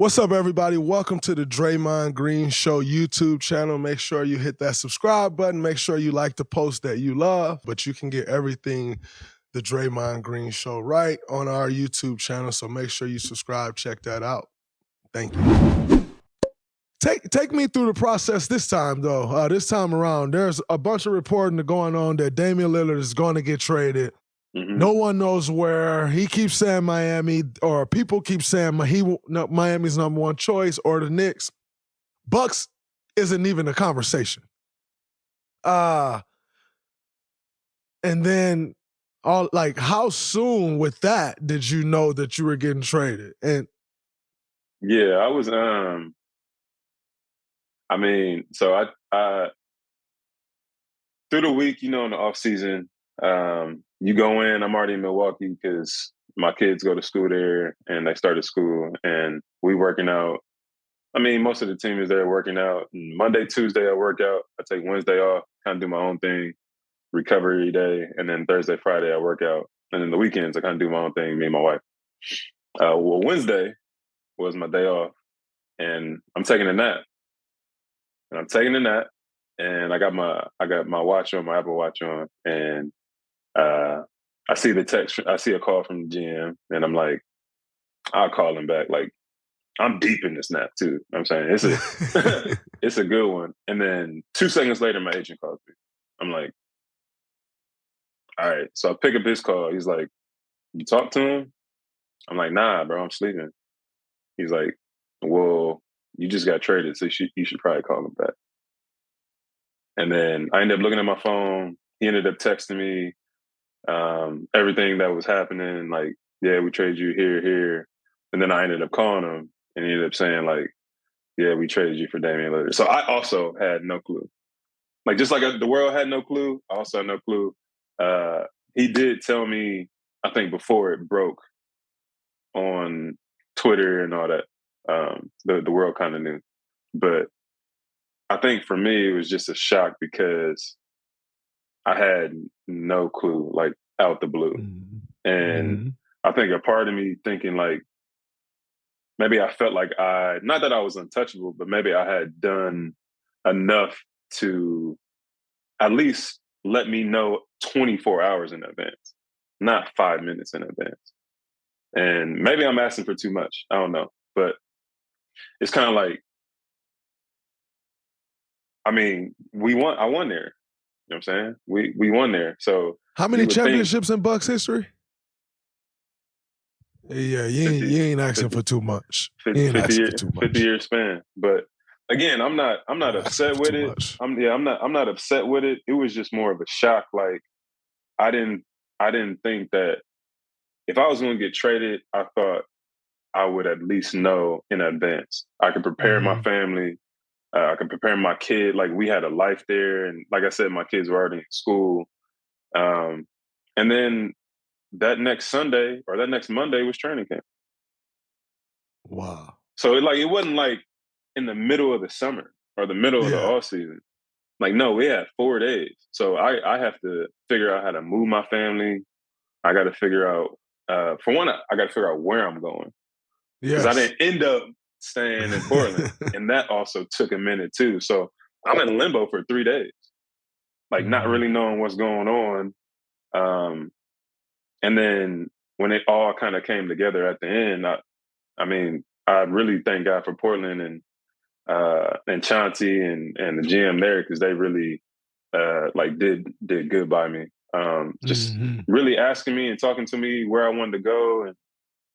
What's up, everybody? Welcome to the Draymond Green Show YouTube channel. Make sure you hit that subscribe button. Make sure you like the post that you love, but you can get everything the Draymond Green Show right on our YouTube channel, so make sure you subscribe. Check that out. Thank you. Take me through the process this time, though. This time around, there's a bunch of reporting going on that Damian Lillard is going to get traded. Mm-hmm. No one knows where. He keeps saying Miami, or people keep saying Miami's number one choice, or the Knicks. Bucks isn't even a conversation. And then, how soon with that did you know that you were getting traded? And yeah, I was. So I through the week, in the off season. You go in, I'm already in Milwaukee because my kids go to school there and they started school and we working out. Most of the team is there working out. And Monday, Tuesday, I work out. I take Wednesday off, kind of do my own thing, recovery day. And then Thursday, Friday, I work out. And then the weekends, I kind of do my own thing, me and my wife. Wednesday was my day off and I'm taking a nap. And I got my watch on, my Apple Watch on, and I see the text. I see a call from the GM, and I'm like, I'll call him back. Like, I'm deep in this nap too. You know what I'm saying it's it's a good one. And then 2 seconds later, my agent calls me. I'm like, all right. So I pick up his call. He's like, you talk to him? I'm like, nah, bro, I'm sleeping. He's like, well, you just got traded, so you should probably call him back. And then I ended up looking at my phone. He ended up texting me everything that was happening. Like, yeah, we traded you here. And then I ended up calling him and he ended up saying, like, yeah, we traded you for Damian Lillard. So I also had no clue. Like, just like the world had no clue, I also had no clue. He did tell me, I think before it broke on Twitter and all that, the world kind of knew. But I think for me, it was just a shock because I had no clue, like out the blue. Mm-hmm. And I think a part of me thinking like, maybe I felt like not that I was untouchable, but maybe I had done enough to at least let me know 24 hours in advance, not 5 minutes in advance. And maybe I'm asking for too much. I don't know. But it's kind of like, I won there. You know what I'm saying? We won there. So how many championships in Bucks history? Yeah, you ain't asking for too much. 50-year span. But again, I'm not upset with it. I'm not upset with it. It was just more of a shock. Like I didn't think that if I was going to get traded, I thought I would at least know in advance. I could prepare my family. I could prepare my kid. Like we had a life there, and like I said, my kids were already in school. And then that next Monday was training camp. Wow. So it wasn't like in the middle of the summer or the middle of the off season. Like, no, we had 4 days. So I have to figure out how to move my family. I got to figure out, for one, I got to figure out where I'm going. Because I didn't end up staying in Portland. And that also took a minute too. So I'm in limbo for 3 days. Like not really knowing what's going on. And then when it all kind of came together at the end, I really thank God for Portland and Chauncey and the GM there because they really did good by me. Just really asking me and talking to me where I wanted to go and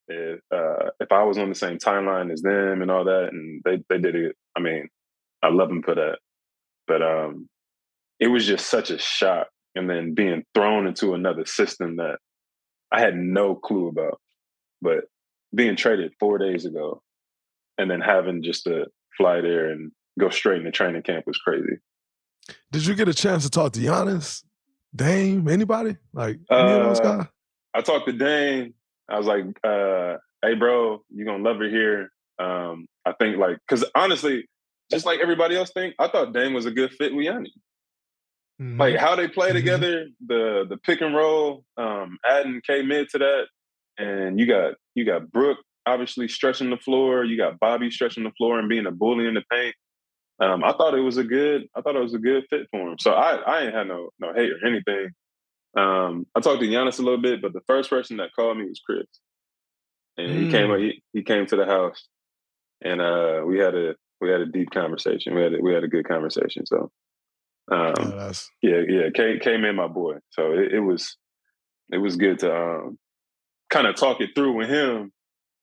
if I was on the same timeline as them and all that, and they did it. I love them for that. But it was just such a shock, and then being thrown into another system that I had no clue about. But being traded 4 days ago, and then having just to fly there and go straight into training camp was crazy. Did you get a chance to talk to Giannis, Dame, anybody? Like any of those guys? I talked to Dame. I was like, hey, bro, you're going to love it here. I think because honestly, just like everybody else I thought Dame was a good fit with Giannis. Like how they play together, the pick and roll, adding K-Mid to that. And you got Brooke obviously stretching the floor. You got Bobby stretching the floor and being a bully in the paint. I thought it was a good fit for him. So I ain't had no hate or anything. I talked to Giannis a little bit, but the first person that called me was Chris, and he came to the house, and we had a deep conversation. We had a good conversation. So came in my boy. So it was good to kind of talk it through with him,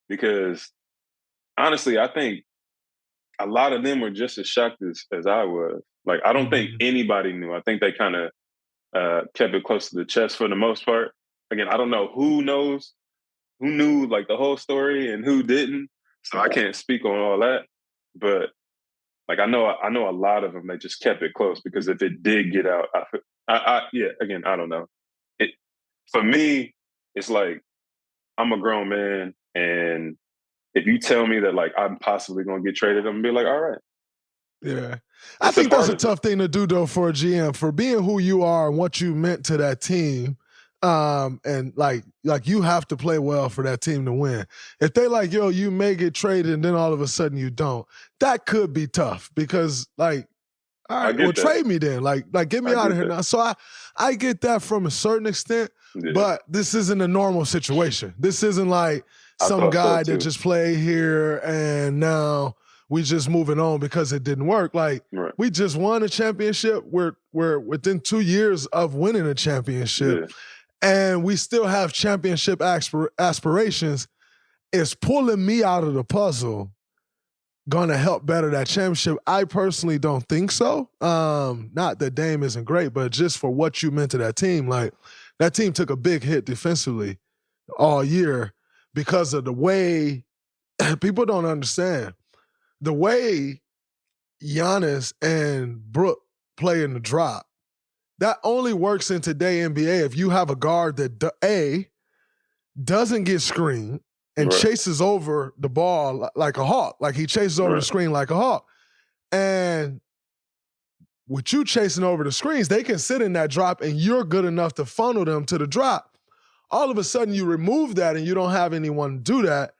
because honestly, I think a lot of them were just as shocked as I was. Like, I don't think anybody knew. I think they kind of kept it close to the chest for the most part. Again, I don't know who knew like the whole story and who didn't. So I can't speak on all that. But like, I know a lot of them, they just kept it close, because if it did get out, again, I don't know. For me, it's like, I'm a grown man, and if you tell me that like I'm possibly going to get traded, I'm gonna be like, all right. Yeah. I think that's a tough thing to do, though, for a GM, for being who you are and what you meant to that team. And like you have to play well for that team to win. If they like, yo, you may get traded and then all of a sudden you don't, that could be tough, because like, all right, well, trade me then. Like get me out of here now. So I get that from a certain extent, but this isn't a normal situation. This isn't like some guy that just played here and now we just moving on because it didn't work. Like, we just won a championship. We're within 2 years of winning a championship, and we still have championship aspirations. Is pulling me out of the puzzle gonna help better that championship? I personally don't think so. Not that Dame isn't great, but just for what you meant to that team. Like, that team took a big hit defensively all year because of the way people don't understand. The way Giannis and Brook play in the drop, that only works in today's NBA if you have a guard that doesn't get screened and chases over the ball like a hawk. Like, he chases over the screen like a hawk. And with you chasing over the screens, they can sit in that drop and you're good enough to funnel them to the drop. All of a sudden you remove that and you don't have anyone to do that.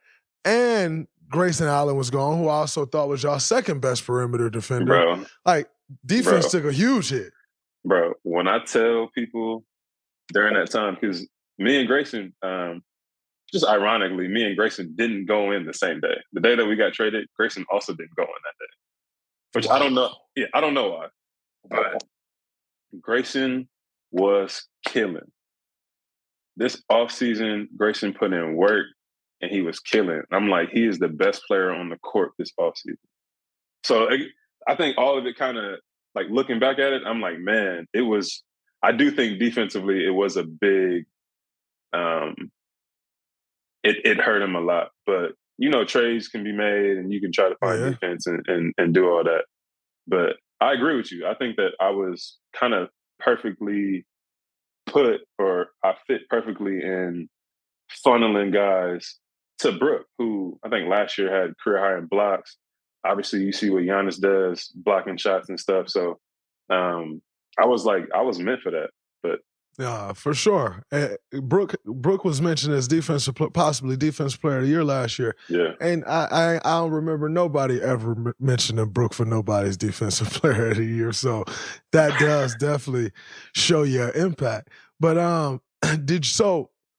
And Grayson Allen was gone, who I also thought was y'all's second best perimeter defender. Bro. Like, defense took a huge hit. Bro, when I tell people during that time, because me and Grayson, just ironically, me and Grayson didn't go in the same day. The day that we got traded, Grayson also didn't go in that day. Which I don't know. Yeah, I don't know why. But Grayson was killing. This offseason, Grayson put in work and he was killing. I'm like, he is the best player on the court this offseason. So I think all of it kind of, like, looking back at it, I'm like, man, I do think defensively it was a big, it hurt him a lot. But, you know, trades can be made and you can try to find defense and do all that. But I agree with you. I think that I was kind of perfectly put, or I fit perfectly in funneling guys to Brook, who I think last year had career high in blocks. Obviously, you see what Giannis does, blocking shots and stuff. So I was meant for that. But yeah, for sure. Brook was mentioned as possibly defensive player of the year last year. Yeah, and I don't remember nobody ever mentioning Brook for nobody's defensive player of the year. So that does definitely show your impact. But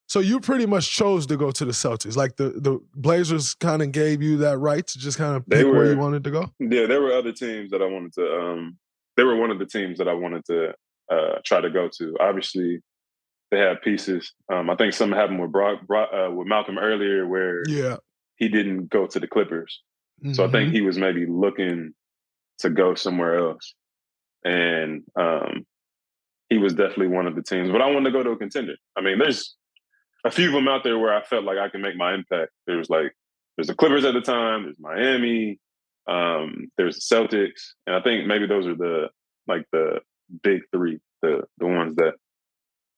so you pretty much chose to go to the Celtics. Like, the Blazers kind of gave you that right to just kind of pick where you wanted to go? Yeah, there were other teams that I wanted to they were one of the teams that I wanted to try to go to. Obviously, they had pieces. I think something happened with with Malcolm earlier where he didn't go to the Clippers. Mm-hmm. So I think he was maybe looking to go somewhere else. And he was definitely one of the teams. But I wanted to go to a contender. I mean, there's a few of them out there where I felt like I can make my impact. There's the Clippers at the time, there's Miami, there's the Celtics, and I think maybe those are the big three, the ones that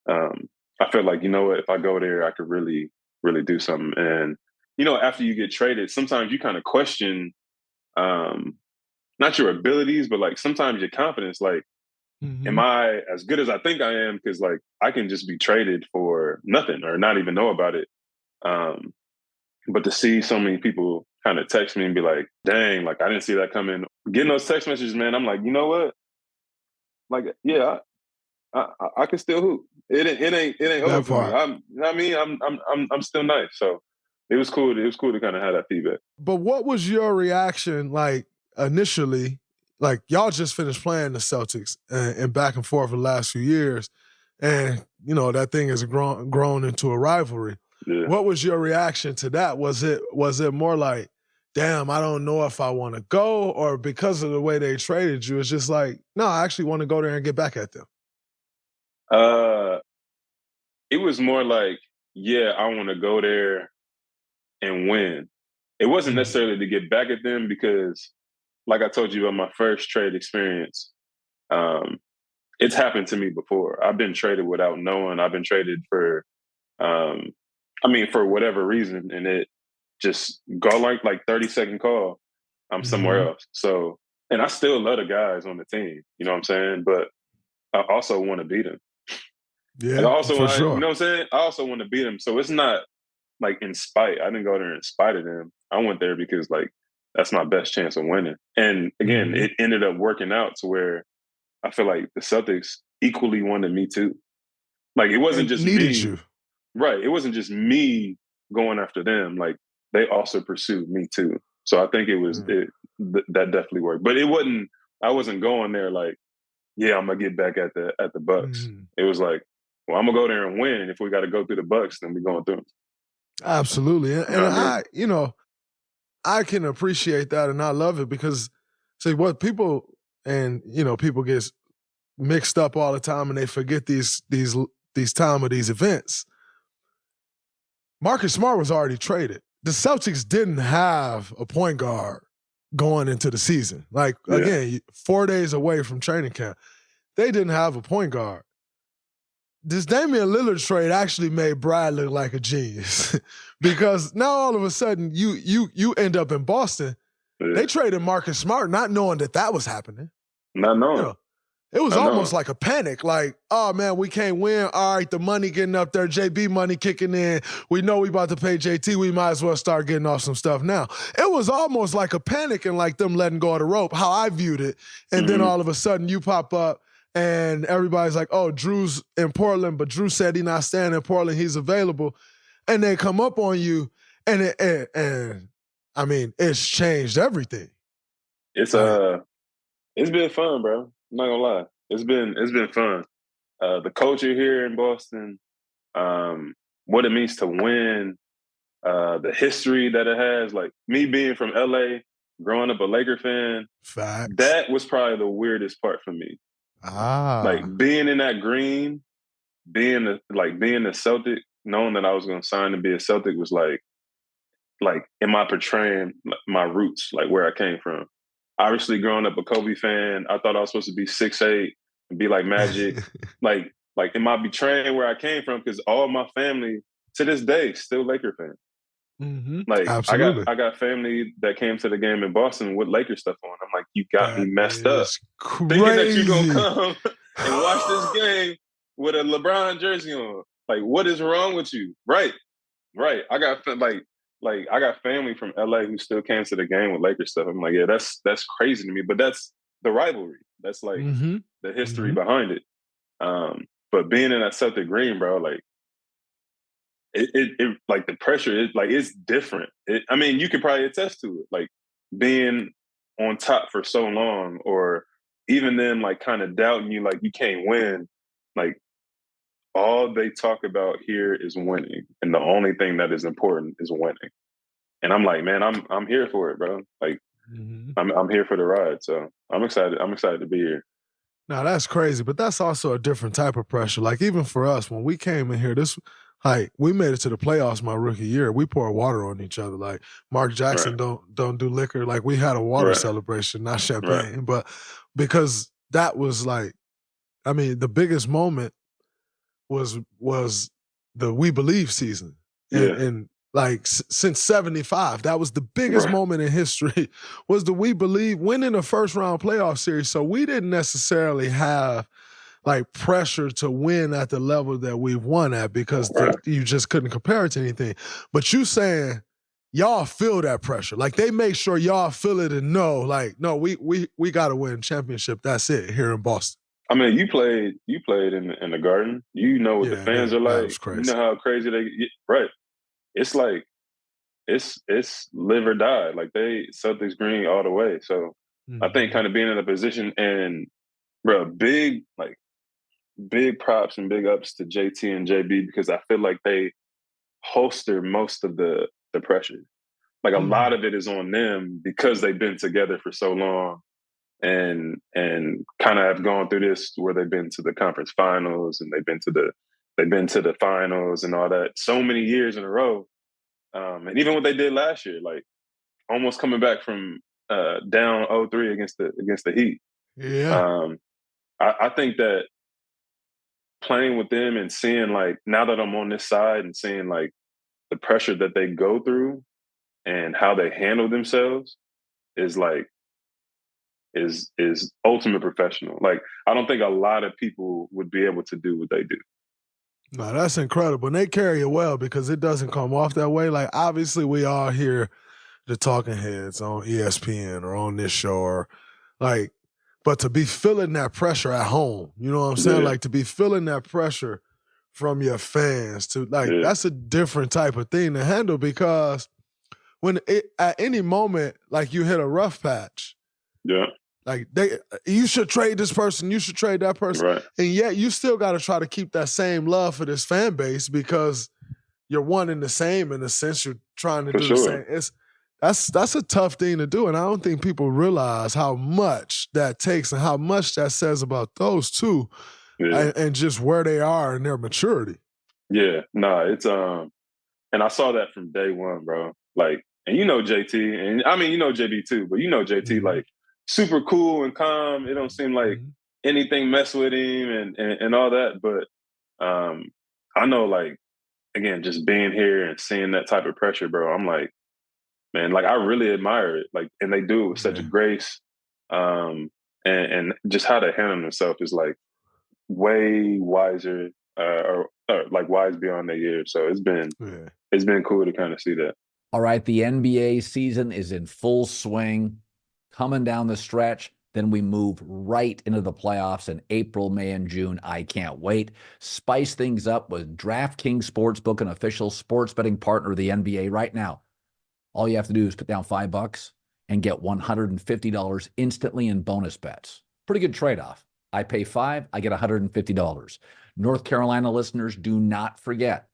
I felt like, you know what, if I go there, I could really, really do something. And, you know, after you get traded, sometimes you kind of question not your abilities, but like sometimes your confidence, like, am I as good as I think I am? Because like I can just be traded for nothing or not even know about it. But to see so many people kind of text me and be like, dang, like I didn't see that coming. Getting those text messages, man, I'm like, you know what? Like, yeah, I can still hoop. It ain't over That for me. part. I'm still nice. So it was cool. It was cool to kind of have that feedback. But what was your reaction like initially? Like y'all just finished playing the Celtics and back and forth the last few years, and you know that thing has grown into a rivalry. Yeah. What was your reaction to that? Was it more like, damn, I don't know if I want to go, or because of the way they traded you, it's just like, no, I actually want to go there and get back at them? It was more like, yeah, I want to go there and win. It wasn't necessarily to get back at them because, like I told you about my first trade experience, it's happened to me before. I've been traded without knowing. I've been traded for, for whatever reason, and it just go like 30-second call. I'm somewhere else. So, and I still love the guys on the team. You know what I'm saying? But I also want to beat them. Yeah, and also, for sure. you know what I'm saying? I also want to beat them. So it's not like in spite. I didn't go there in spite of them. I went there because like that's my best chance of winning. And again, it ended up working out to where I feel like the Celtics equally wanted me too. Like it wasn't just needed me. You. Right. It wasn't just me going after them. Like they also pursued me too. So I think it was that definitely worked. But it wasn't. I wasn't going there like, yeah, I'm gonna get back at the Bucks. It was like, well, I'm gonna go there and win. If we got to go through the Bucks, then we're going through them. Absolutely, and I can appreciate that, and I love it because, see, what people people get mixed up all the time, and they forget these time of these events. Marcus Smart was already traded. The Celtics didn't have a point guard going into the season. Like, again, 4 days away from training camp. They didn't have a point guard. This Damian Lillard trade actually made Brad look like a genius because now all of a sudden you end up in Boston. Yeah. They traded Marcus Smart not knowing that was happening. Not knowing. It was almost like a panic. Like, oh, man, we can't win. All right, the money getting up there, JB money kicking in. We know we about to pay JT. We might as well start getting off some stuff now. It was almost like a panic and like them letting go of the rope, how I viewed it. And then all of a sudden you pop up and everybody's like, oh, Jrue's in Portland, but Jrue said he's not staying in Portland. He's available. And they come up on you, and it's changed everything. It's been fun, bro. I'm not gonna lie. It's been fun. The culture here in Boston, what it means to win, the history that it has. Like me being from LA, growing up a Laker fan, Facts. That was probably the weirdest part for me. Like being in that green, being a Celtic, knowing that I was gonna sign to be a Celtic was like, am I portraying my roots, like where I came from? Obviously, growing up a Kobe fan, I thought I was supposed to be 6'8" and be like Magic. like, am I betraying where I came from? Because all my family, to this day, still Laker fans. Like, absolutely. I got family that came to the game in Boston with Laker stuff on. I'm like, you got me messed up. Crazy. Thinking that you're going to come and watch this game with a LeBron jersey on. Like, what is wrong with you? Right. I got I got family from LA who still came to the game with Lakers stuff. I'm like, yeah, that's crazy to me. But that's the rivalry. That's like the history behind it. But being in that Celtic green, bro, like it like the pressure is like it's different. You could probably attest to it. Like being on top for so long, or even then, like kind of doubting you, like you can't win. Like all they talk about here is winning, and the only thing that is important is winning. And I'm like, man, I'm here for it, bro. Like, I'm here for the ride. So I'm excited. I'm excited to be here. Now that's crazy, but that's also a different type of pressure. Like even for us, when we came in here, we made it to the playoffs my rookie year. We poured water on each other. Like Mark Jackson don't do liquor. Like we had a water celebration, not champagne. But because that was like, the biggest moment was the We Believe season. And like since 75, that was the biggest moment in history, was the We Believe winning a first round playoff series. So we didn't necessarily have like pressure to win at the level that we've won at because you just couldn't compare it to anything. But you saying y'all feel that pressure. Like, they make sure y'all feel it and know, like, no, we got to win championship. That's it here in Boston. I mean, you played in the Garden. You know what the fans are that like. was crazy. You know how crazy they get. Right. It's like, it's live or die. Like, they Celtics green all the way. So I think kind of being in a position, and bro, big props and big ups to JT and JB, because I feel like they holster most of the pressure. Like, a lot of it is on them because they've been together for so long, and kind of have gone through this where they've been to the conference finals, and they've been to the finals and all that so many years in a row. And even what they did last year, like almost coming back from down 0-3 against the Heat. Yeah. I think that playing with them and seeing, like, now that I'm on this side and seeing like the pressure that they go through and how they handle themselves is like is ultimate professional. Like, I don't think a lot of people would be able to do what they do. No, that's incredible. And they carry it well because it doesn't come off that way. Like, obviously we all hear the talking heads on ESPN or on this show, or like, but to be feeling that pressure at home, you know what I'm saying? Yeah. Like, to be feeling that pressure from your fans, to like, that's a different type of thing to handle, because when at any moment, like, you hit a rough patch, like, you should trade this person, you should trade that person. Right. And yet you still got to try to keep that same love for this fan base, because you're one and the same in the sense. You're trying to do the same. That's a tough thing to do. And I don't think people realize how much that takes and how much that says about those two and just where they are in their maturity. Yeah, it's and I saw that from day one, bro. Like, and you know JT, and I mean, you know JB too, but you know JT, like, super cool and calm. It don't seem like anything mess with him and all that. But I know, like, again, just being here and seeing that type of pressure, bro, I'm like, man, like, I really admire it. Like, and they do it with such a grace. And just how they handle themselves is like way wiser, or like wise beyond their years. So it's been cool to kind of see that. All right, the NBA season is in full swing, coming down the stretch. Then we move right into the playoffs in April, May, and June. I can't wait. Spice things up with DraftKings Sportsbook, an official sports betting partner of the NBA right now. All you have to do is put down $5 and get $150 instantly in bonus bets. Pretty good trade-off. I pay $5, I get $150. North Carolina listeners, do not forget,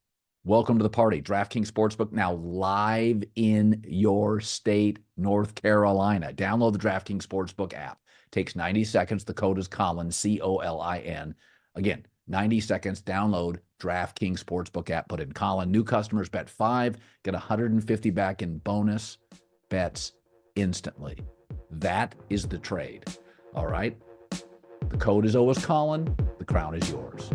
welcome to the party. DraftKings Sportsbook now live in your state, North Carolina. Download the DraftKings Sportsbook app. Takes 90 seconds. The code is Colin, C-O-L-I-N. Again, 90 seconds. Download DraftKings Sportsbook app. Put in Colin. New customers bet $5, get $150 back in bonus bets instantly. That is the trade. All right? The code is always Colin. The crown is yours.